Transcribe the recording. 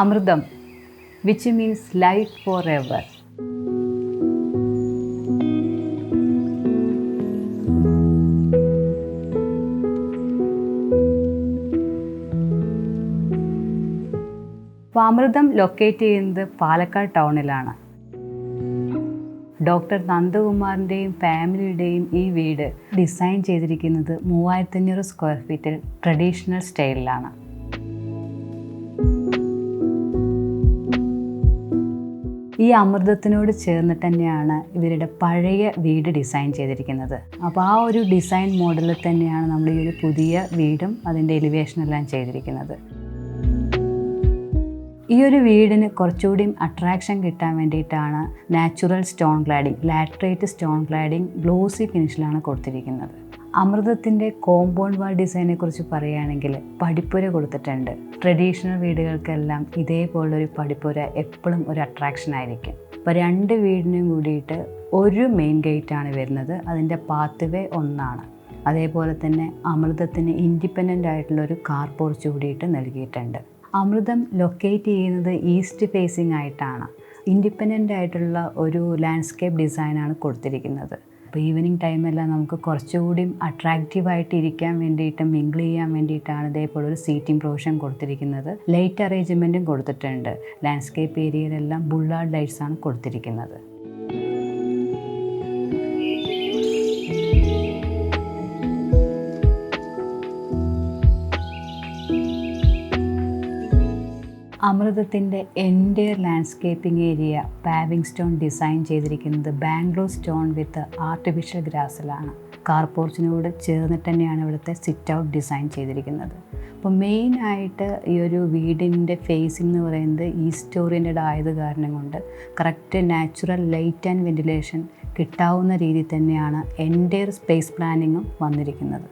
Amrudam, which means life forever. അമൃതം locate ചെയ്യുന്നത് Palakkad ടൗണിലാണ്. Doctor നന്ദകുമാറിൻ്റെയും ഫാമിലിയുടെയും ഈ വീട് ഡിസൈൻ ചെയ്തിരിക്കുന്നത് 3500 സ്ക്വയർ ഫീറ്റിൽ ട്രഡീഷണൽ സ്റ്റൈലിലാണ്. ഈ അമൃതത്തിനോട് ചേർന്നിട്ട് തന്നെയാണ് ഇവരുടെ പഴയ വീട് ഡിസൈൻ ചെയ്തിരിക്കുന്നത്. അപ്പോൾ ആ ഒരു ഡിസൈൻ മോഡലിൽ തന്നെയാണ് നമ്മൾ ഈ ഒരു പുതിയ വീടും അതിൻ്റെ എലിവേഷനെല്ലാം ചെയ്തിരിക്കുന്നത്. ഈ ഒരു വീടിന് കുറച്ചുകൂടി അട്രാക്ഷൻ കിട്ടാൻ വേണ്ടിയിട്ടാണ് natural stone cladding, laterite stone cladding glossy ഫിനിഷിലാണ് കൊടുത്തിരിക്കുന്നത്. അമൃതത്തിൻ്റെ കോമ്പൗണ്ട് വാൾ ഡിസൈനെ കുറിച്ച് പറയുകയാണെങ്കിൽ പടിപ്പുര കൊടുത്തിട്ടുണ്ട്. ട്രഡീഷണൽ വീടുകൾക്കെല്ലാം ഇതേപോലൊരു പടിപ്പുര എപ്പോഴും ഒരു അട്രാക്ഷൻ ആയിരിക്കും. അപ്പോൾ 2 വീടിനും കൂടിയിട്ട് ഒരു മെയിൻ ഗേറ്റാണ് വരുന്നത്. അതിൻ്റെ പാത്ത് വേ ഒന്നാണ്. അതേപോലെ തന്നെ അമൃതത്തിന് ഇൻഡിപെൻഡൻ്റ് ആയിട്ടുള്ളൊരു കാർ പോർച്ച് കൂടിയിട്ട് നൽകിയിട്ടുണ്ട്. അമൃതം ലൊക്കേറ്റ് ചെയ്യുന്നത് ഈസ്റ്റ് ഫേസിംഗ് ആയിട്ടാണ്. ഇൻഡിപെൻഡൻ്റ് ആയിട്ടുള്ള ഒരു ലാൻഡ്സ്കേപ്പ് ഡിസൈനാണ് കൊടുത്തിരിക്കുന്നത്. അപ്പോൾ ഈവനിങ് ടൈമെല്ലാം നമുക്ക് കുറച്ചുകൂടി അട്രാക്റ്റീവായിട്ട് ഇരിക്കാൻ വേണ്ടിയിട്ട്, മിങ്കിൾ ചെയ്യാൻ വേണ്ടിയിട്ടാണ് ഇതേപോലെ ഒരു സീറ്റിംഗ് പ്രൊവിഷൻ കൊടുത്തിരിക്കുന്നത്. ലൈറ്റ് അറേഞ്ച്മെൻറ്റും കൊടുത്തിട്ടുണ്ട്. ലാൻഡ്സ്കേപ്പ് ഏരിയയിലെല്ലാം ബുള്ളാർഡ് ലൈറ്റ്സാണ് കൊടുത്തിരിക്കുന്നത്. അമൃതത്തിൻ്റെ entire landscaping area paving stone design ചെയ്തിരിക്കുന്നത് ബാംഗ്ലൂർ സ്റ്റോൺ വിത്ത് ആർട്ടിഫിഷ്യൽ ഗ്രാസിലാണ്. കാർ പോർച്ചിനോട് ചേർന്നിട്ട് തന്നെയാണ് ഇവിടുത്തെ സിറ്റ് ഔട്ട് ഡിസൈൻ ചെയ്തിരിക്കുന്നത്. അപ്പോൾ മെയിനായിട്ട് ഈ ഒരു വീടിൻ്റെ ഫേസിംഗ് എന്ന് പറയുന്നത് ഈസ്റ്റ് ഓറിയൻറ്റഡ് ആയത് കാരണം കൊണ്ട് correct natural light and ventilation കിട്ടാവുന്ന രീതിയിൽ തന്നെയാണ് എൻ്റയർ സ്പേസ് പ്ലാനിങ്ങും വന്നിരിക്കുന്നത്.